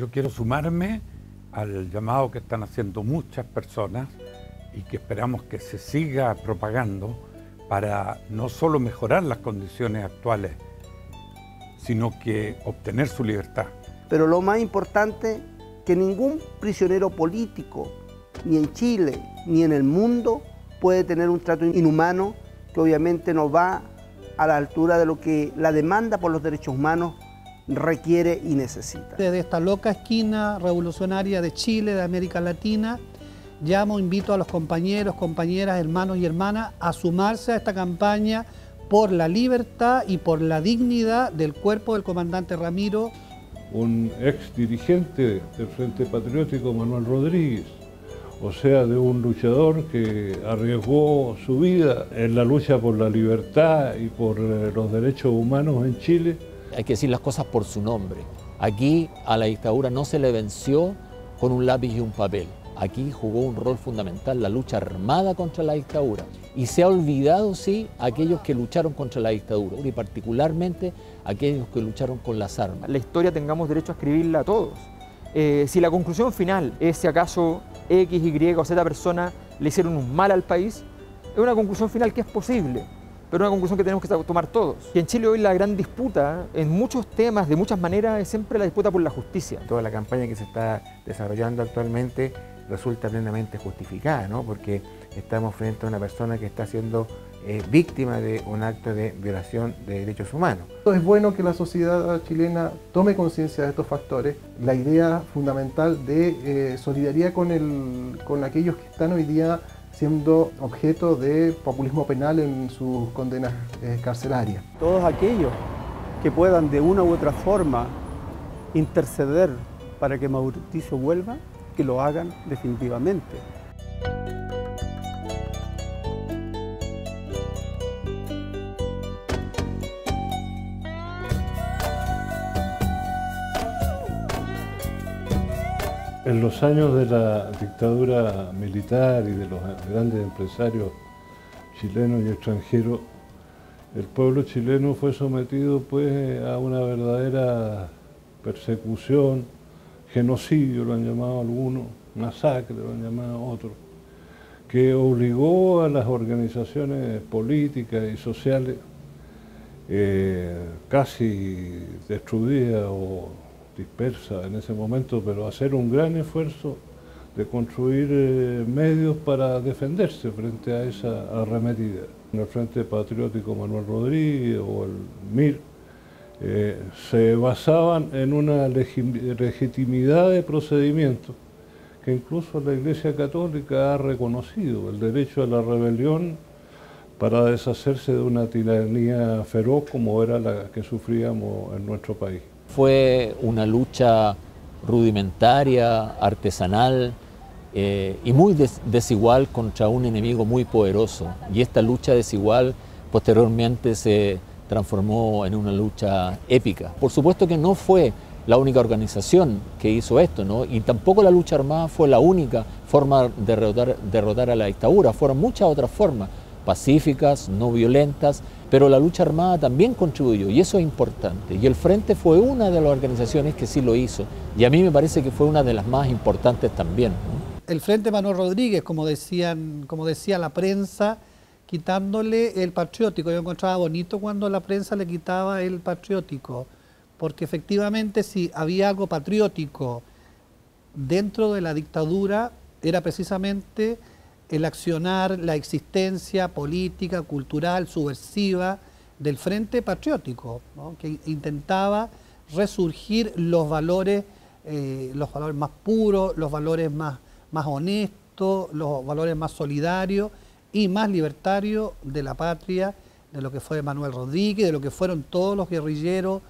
Yo quiero sumarme al llamado que están haciendo muchas personas y que esperamos que se siga propagando para no solo mejorar las condiciones actuales, sino que obtener su libertad. Pero lo más importante, que ningún prisionero político, ni en Chile, ni en el mundo, puede tener un trato inhumano que obviamente no va a la altura de lo que la demanda por los derechos humanos requiere y necesita. Desde esta loca esquina revolucionaria de Chile, de América Latina, invito a los compañeros, compañeras, hermanos y hermanas a sumarse a esta campaña por la libertad y por la dignidad del cuerpo del comandante Ramiro. Un ex dirigente del Frente Patriótico, Manuel Rodríguez, o sea, de un luchador que arriesgó su vida en la lucha por la libertad y por los derechos humanos en Chile. Hay que decir las cosas por su nombre. Aquí a la dictadura no se le venció con un lápiz y un papel. Aquí jugó un rol fundamental la lucha armada contra la dictadura. Y se ha olvidado, sí, aquellos que lucharon contra la dictadura, y particularmente aquellos que lucharon con las armas. La historia tengamos derecho a escribirla a todos. Si la conclusión final es si acaso X, Y o Z persona le hicieron un mal al país, es una conclusión final que es posible, pero una conclusión que tenemos que tomar todos. Y en Chile hoy la gran disputa, en muchos temas, de muchas maneras, es siempre la disputa por la justicia. Toda la campaña que se está desarrollando actualmente resulta plenamente justificada, ¿no? Porque estamos frente a una persona que está siendo víctima de un acto de violación de derechos humanos. Es bueno que la sociedad chilena tome conciencia de estos factores. La idea fundamental de solidaridad con aquellos que están hoy día siendo objeto de populismo penal en sus condenas carcelarias. Todos aquellos que puedan de una u otra forma interceder para que Mauricio vuelva, que lo hagan definitivamente. En los años de la dictadura militar y de los grandes empresarios chilenos y extranjeros, el pueblo chileno fue sometido pues a una verdadera persecución, genocidio lo han llamado algunos, masacre lo han llamado otros, que obligó a las organizaciones políticas y sociales casi destruidas o dispersa en ese momento, pero hacer un gran esfuerzo de construir medios para defenderse frente a esa arremetida. En el Frente Patriótico Manuel Rodríguez o el MIR se basaban en una legitimidad de procedimiento que incluso la Iglesia Católica ha reconocido, el derecho a la rebelión para deshacerse de una tiranía feroz como era la que sufríamos en nuestro país. Fue una lucha rudimentaria, artesanal y muy desigual contra un enemigo muy poderoso. Y esta lucha desigual posteriormente se transformó en una lucha épica. Por supuesto que no fue la única organización que hizo esto, ¿no? Y tampoco la lucha armada fue la única forma de derrotar a la dictadura. Fueron muchas otras formas, pacíficas, no violentas, pero la lucha armada también contribuyó y eso es importante. Y el Frente fue una de las organizaciones que sí lo hizo y a mí me parece que fue una de las más importantes también, ¿no? El Frente Manuel Rodríguez, como decía la prensa, quitándole el patriótico. Yo encontraba bonito cuando la prensa le quitaba el patriótico, porque efectivamente si había algo patriótico dentro de la dictadura era precisamente el accionar, la existencia política, cultural, subversiva del Frente Patriótico, ¿no? Que intentaba resurgir los valores más puros, los valores más honestos, los valores más solidarios y más libertarios de la patria, de lo que fue Manuel Rodríguez, de lo que fueron todos los guerrilleros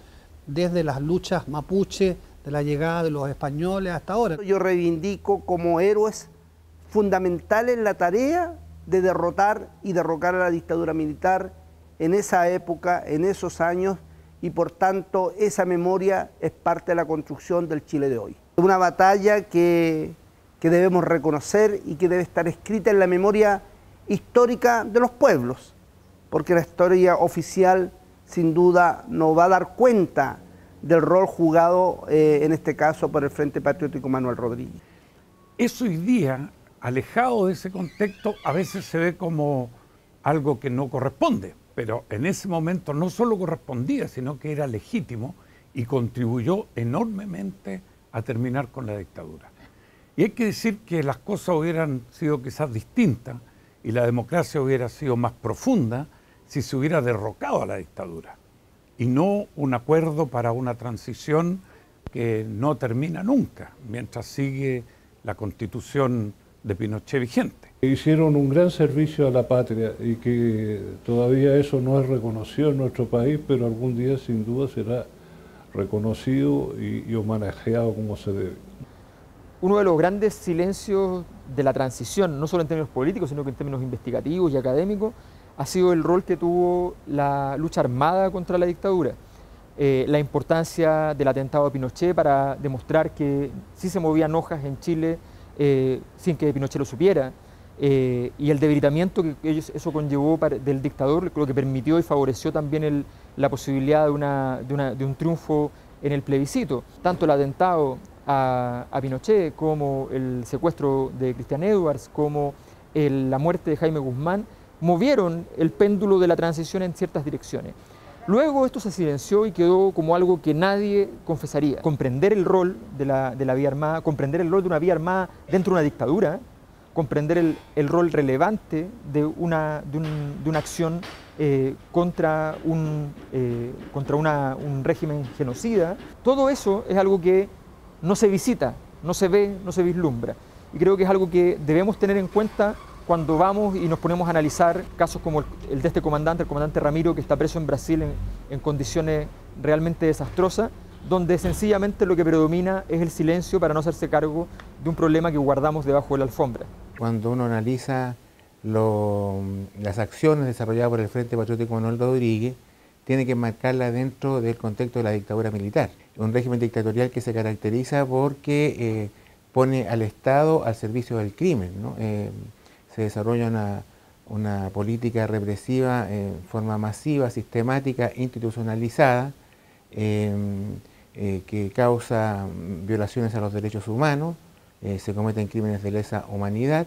desde las luchas mapuche, de la llegada de los españoles hasta ahora. Yo reivindico como héroes fundamentales la tarea de derrotar y derrocar a la dictadura militar en esa época, en esos años, y por tanto esa memoria es parte de la construcción del Chile de hoy. Una batalla que debemos reconocer y que debe estar escrita en la memoria histórica de los pueblos, porque la historia oficial sin duda no va a dar cuenta del rol jugado en este caso por el Frente Patriótico Manuel Rodríguez. Eso hoy día, alejado de ese contexto, a veces se ve como algo que no corresponde, pero en ese momento no solo correspondía, sino que era legítimo y contribuyó enormemente a terminar con la dictadura. Y hay que decir que las cosas hubieran sido quizás distintas y la democracia hubiera sido más profunda si se hubiera derrocado a la dictadura y no un acuerdo para una transición que no termina nunca, mientras sigue la Constitución de Pinochet vigente. Hicieron un gran servicio a la patria y que todavía eso no es reconocido en nuestro país, pero algún día sin duda será reconocido y homenajeado como se debe. Uno de los grandes silencios de la transición, no solo en términos políticos, sino que en términos investigativos y académicos, ha sido el rol que tuvo la lucha armada contra la dictadura. La importancia del atentado a Pinochet para demostrar que sí se movían hojas en Chile sin que Pinochet lo supiera, y el debilitamiento que eso conllevó del dictador, lo que permitió y favoreció también la posibilidad de un triunfo en el plebiscito. Tanto el atentado a Pinochet, como el secuestro de Cristian Edwards, como la muerte de Jaime Guzmán, movieron el péndulo de la transición en ciertas direcciones. Luego esto se silenció y quedó como algo que nadie confesaría. Comprender el rol de la vía armada, comprender el rol de una vía armada dentro de una dictadura, comprender el rol relevante de una acción contra un régimen genocida, todo eso es algo que no se visita, no se ve, no se vislumbra. Y creo que es algo que debemos tener en cuenta cuando vamos y nos ponemos a analizar casos como el de este comandante, el comandante Ramiro, que está preso en Brasil en condiciones realmente desastrosas, donde sencillamente lo que predomina es el silencio para no hacerse cargo de un problema que guardamos debajo de la alfombra. Cuando uno analiza las acciones desarrolladas por el Frente Patriótico Manuel Rodríguez, tiene que marcarla dentro del contexto de la dictadura militar. Un régimen dictatorial que se caracteriza porque pone al Estado al servicio del crimen, ¿no? Se desarrolla una política represiva en forma masiva, sistemática, institucionalizada, que causa violaciones a los derechos humanos, se cometen crímenes de lesa humanidad,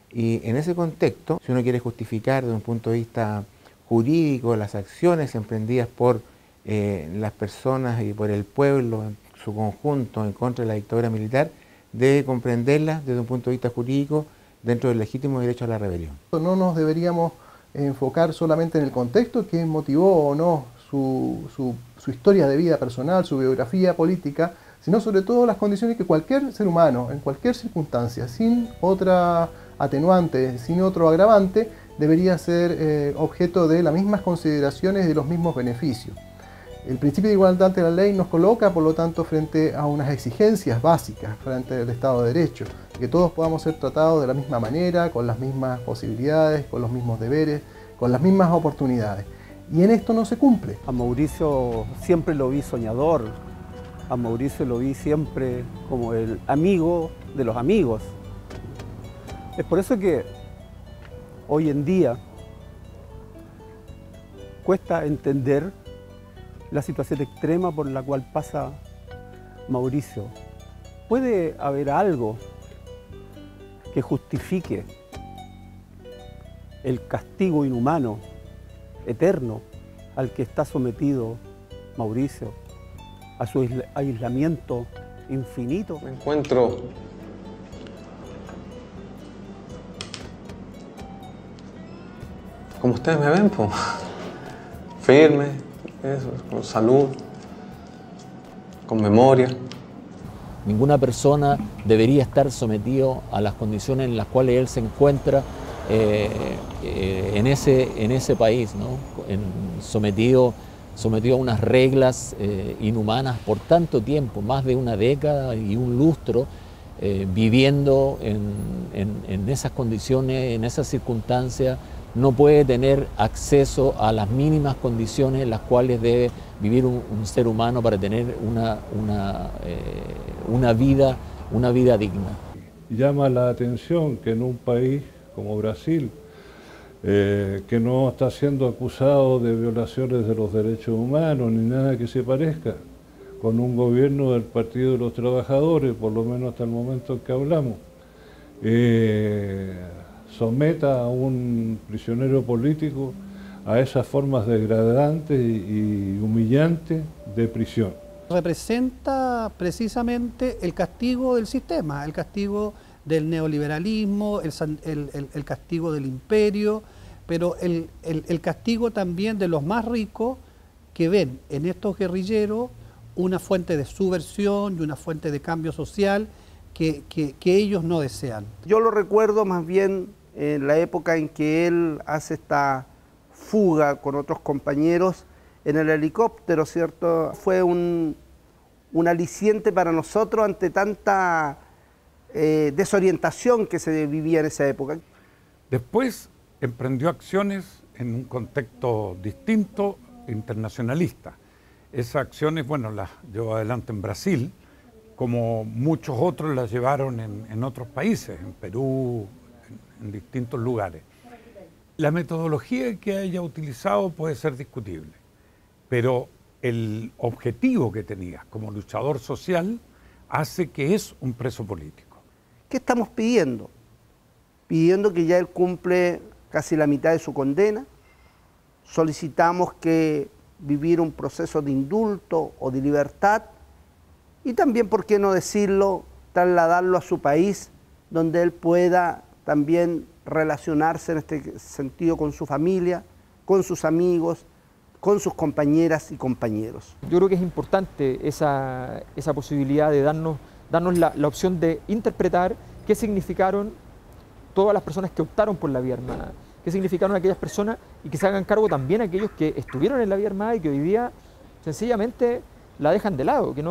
y en ese contexto, si uno quiere justificar desde un punto de vista jurídico las acciones emprendidas por las personas y por el pueblo en su conjunto en contra de la dictadura militar, debe comprenderlas desde un punto de vista jurídico dentro del legítimo derecho a la rebelión. No nos deberíamos enfocar solamente en el contexto que motivó o no su historia de vida personal, su biografía política, sino sobre todo las condiciones que cualquier ser humano, en cualquier circunstancia, sin otra atenuante, sin otro agravante, debería ser objeto de las mismas consideraciones y de los mismos beneficios. El principio de igualdad ante la ley nos coloca, por lo tanto, frente a unas exigencias básicas frente al Estado de Derecho, que todos podamos ser tratados de la misma manera, con las mismas posibilidades, con los mismos deberes, con las mismas oportunidades. Y en esto no se cumple. A Mauricio siempre lo vi soñador, a Mauricio lo vi siempre como el amigo de los amigos. Es por eso que hoy en día cuesta entender la situación extrema por la cual pasa Mauricio. ¿Puede haber algo que justifique el castigo inhumano, eterno, al que está sometido Mauricio, a su aislamiento infinito? Me encuentro como ustedes me ven, pues, firme, eso, con salud, con memoria. Ninguna persona debería estar sometido a las condiciones en las cuales él se encuentra en ese país, ¿no? Sometido a unas reglas inhumanas por tanto tiempo, más de una década y un lustro, viviendo en esas condiciones, en esas circunstancias. No puede tener acceso a las mínimas condiciones en las cuales debe vivir un ser humano para tener una vida digna. Llama la atención que en un país como Brasil, que no está siendo acusado de violaciones de los derechos humanos ni nada que se parezca, con un gobierno del Partido de los Trabajadores, por lo menos hasta el momento en que hablamos, someta a un prisionero político a esas formas degradantes y humillantes de prisión. Representa precisamente el castigo del sistema, el castigo del neoliberalismo, el castigo del imperio, pero el castigo también de los más ricos que ven en estos guerrilleros una fuente de subversión y una fuente de cambio social que ellos no desean. Yo lo recuerdo más bien en la época en que él hace esta fuga con otros compañeros en el helicóptero, ¿cierto? Fue un aliciente para nosotros ante tanta desorientación que se vivía en esa época. Después emprendió acciones en un contexto distinto, internacionalista. Esas acciones, bueno, las llevó adelante en Brasil, como muchos otros las llevaron en otros países, en Perú, en distintos lugares. La metodología que haya utilizado puede ser discutible, pero el objetivo que tenía como luchador social hace que es un preso político. ¿Qué estamos pidiendo? Pidiendo que ya él cumple casi la mitad de su condena. Solicitamos que vivir un proceso de indulto o de libertad y también, por qué no decirlo, trasladarlo a su país donde él pueda también relacionarse en este sentido con su familia, con sus amigos, con sus compañeras y compañeros. Yo creo que es importante esa posibilidad de darnos la opción de interpretar qué significaron todas las personas que optaron por la vía armada, qué significaron aquellas personas y que se hagan cargo también aquellos que estuvieron en la vía armada y que hoy día sencillamente la dejan de lado, que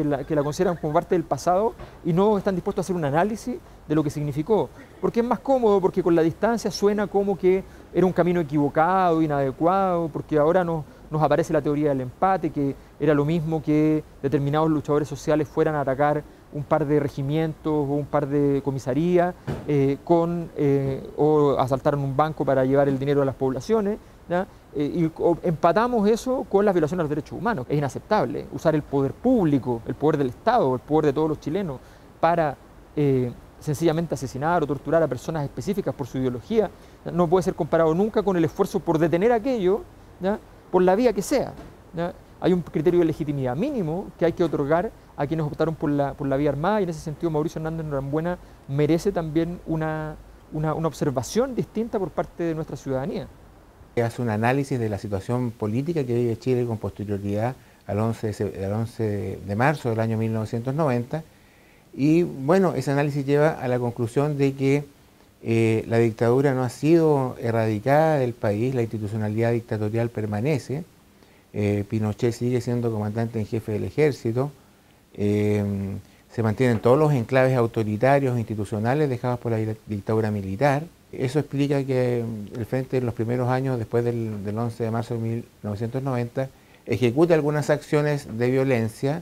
la consideran como parte del pasado y no están dispuestos a hacer un análisis de lo que significó. Porque es más cómodo, porque con la distancia suena como que era un camino equivocado, inadecuado, porque ahora nos aparece la teoría del empate, que era lo mismo que determinados luchadores sociales fueran a atacar un par de regimientos o un par de comisarías o asaltaron un banco para llevar el dinero a las poblaciones, ¿ya? Empatamos eso con las violaciones a los derechos humanos. Es inaceptable usar el poder público, el poder del Estado, el poder de todos los chilenos para sencillamente asesinar o torturar a personas específicas por su ideología. No puede ser comparado nunca con el esfuerzo por detener aquello, ¿ya? Por la vía que sea, ¿ya? Hay un criterio de legitimidad mínimo que hay que otorgar a quienes optaron por la vía armada y en ese sentido Mauricio Hernández Norambuena merece también una observación distinta por parte de nuestra ciudadanía. Hace un análisis de la situación política que vive Chile con posterioridad al 11 de marzo del año 1990 y bueno, ese análisis lleva a la conclusión de que la dictadura no ha sido erradicada del país, la institucionalidad dictatorial permanece, Pinochet sigue siendo comandante en jefe del ejército, se mantienen todos los enclaves autoritarios e institucionales dejados por la dictadura militar. Eso explica que el Frente en los primeros años, después del 11 de marzo de 1990, ejecuta algunas acciones de violencia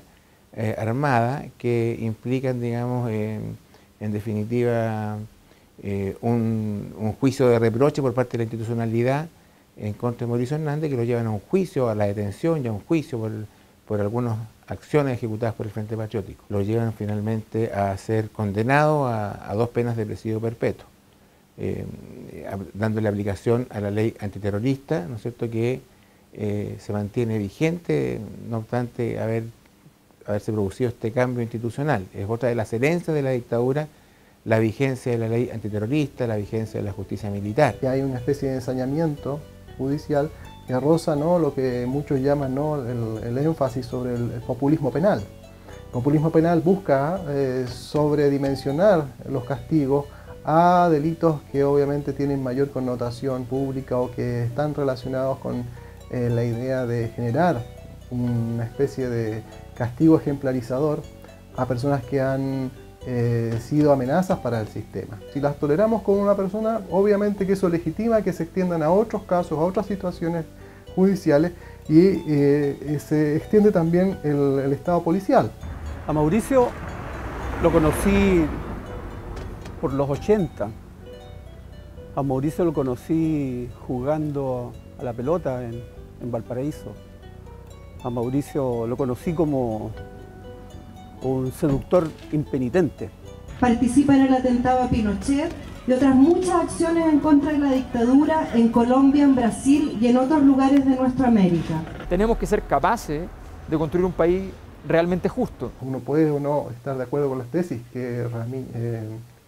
armada que implican, digamos, en definitiva, un juicio de reproche por parte de la institucionalidad en contra de Mauricio Hernández, que lo llevan a un juicio, a la detención y a un juicio por algunas acciones ejecutadas por el Frente Patriótico. Lo llevan finalmente a ser condenado a 2 penas de presidio perpetuo. Dándole aplicación a la ley antiterrorista, ¿no es cierto?, que se mantiene vigente, no obstante haberse producido este cambio institucional. Es otra de las herencias de la dictadura, la vigencia de la ley antiterrorista, la vigencia de la justicia militar. Y hay una especie de ensañamiento judicial que roza, ¿no?, lo que muchos llaman, ¿no?, el énfasis sobre el populismo penal. El populismo penal busca sobredimensionar los castigos a delitos que obviamente tienen mayor connotación pública o que están relacionados con la idea de generar una especie de castigo ejemplarizador a personas que han sido amenazas para el sistema. Si las toleramos con una persona, obviamente que eso legitima que se extiendan a otros casos, a otras situaciones judiciales y se extiende también el estado policial. A Mauricio lo conocí por los 80. A Mauricio lo conocí jugando a la pelota en Valparaíso. A Mauricio lo conocí como un seductor impenitente. Participa en el atentado a Pinochet y otras muchas acciones en contra de la dictadura en Colombia, en Brasil y en otros lugares de nuestra América. Tenemos que ser capaces de construir un país realmente justo. Uno puede o no estar de acuerdo con las tesis que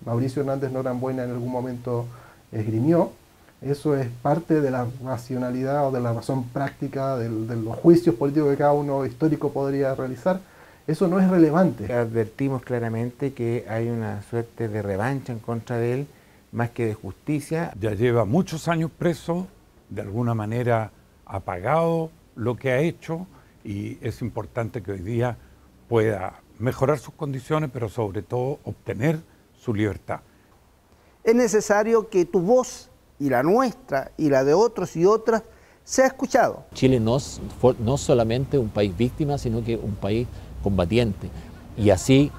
Mauricio Hernández Norambuena en algún momento esgrimió. Eso es parte de la racionalidad o de la razón práctica de los juicios políticos que cada uno histórico podría realizar. Eso no es relevante. Advertimos claramente que hay una suerte de revancha en contra de él, más que de justicia. Ya lleva muchos años preso, de alguna manera ha pagado lo que ha hecho y es importante que hoy día pueda mejorar sus condiciones, pero sobre todo obtener su libertad. Es necesario que tu voz y la nuestra y la de otros y otras sea escuchado. Chile no solamente un país víctima, sino que un país combatiente. Y así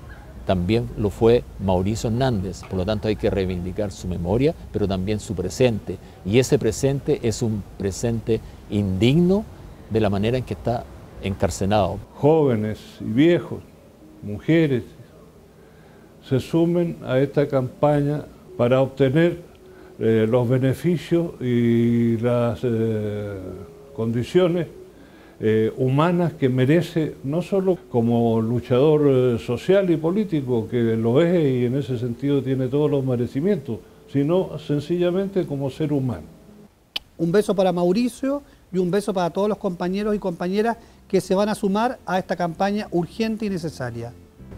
también lo fue Mauricio Hernández. Por lo tanto hay que reivindicar su memoria, pero también su presente. Y ese presente es un presente indigno de la manera en que está encarcelado. Jóvenes y viejos, mujeres, se sumen a esta campaña para obtener los beneficios y las condiciones humanas que merece, no solo como luchador social y político, que lo es y en ese sentido tiene todos los merecimientos, sino sencillamente como ser humano. Un beso para Mauricio y un beso para todos los compañeros y compañeras que se van a sumar a esta campaña urgente y necesaria.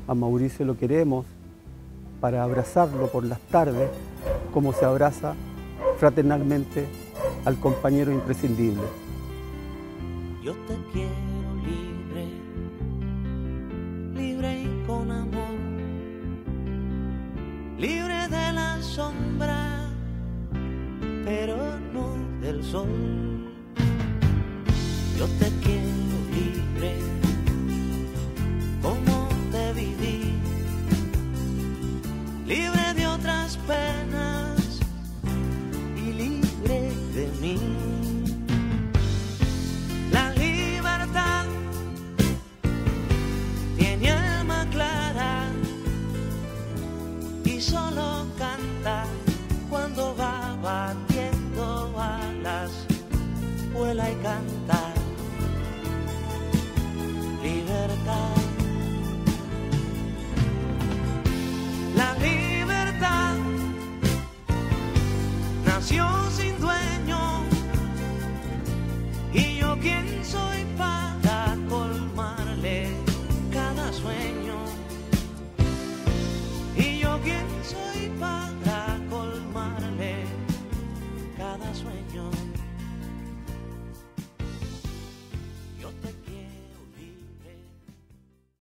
A Mauricio lo queremos para abrazarlo por las tardes, como se abraza fraternalmente al compañero imprescindible. Yo te quiero libre, libre y con amor, libre de la sombra, pero no del sol. Yo te quiero libre, como te viví, libre de otras penas y libre de mí. La libertad tiene alma clara y solo canta cuando va batiendo alas, vuela y canta. Libertad. La libertad nació sin dueño y yo quién soy para colmarle cada sueño y yo quién soy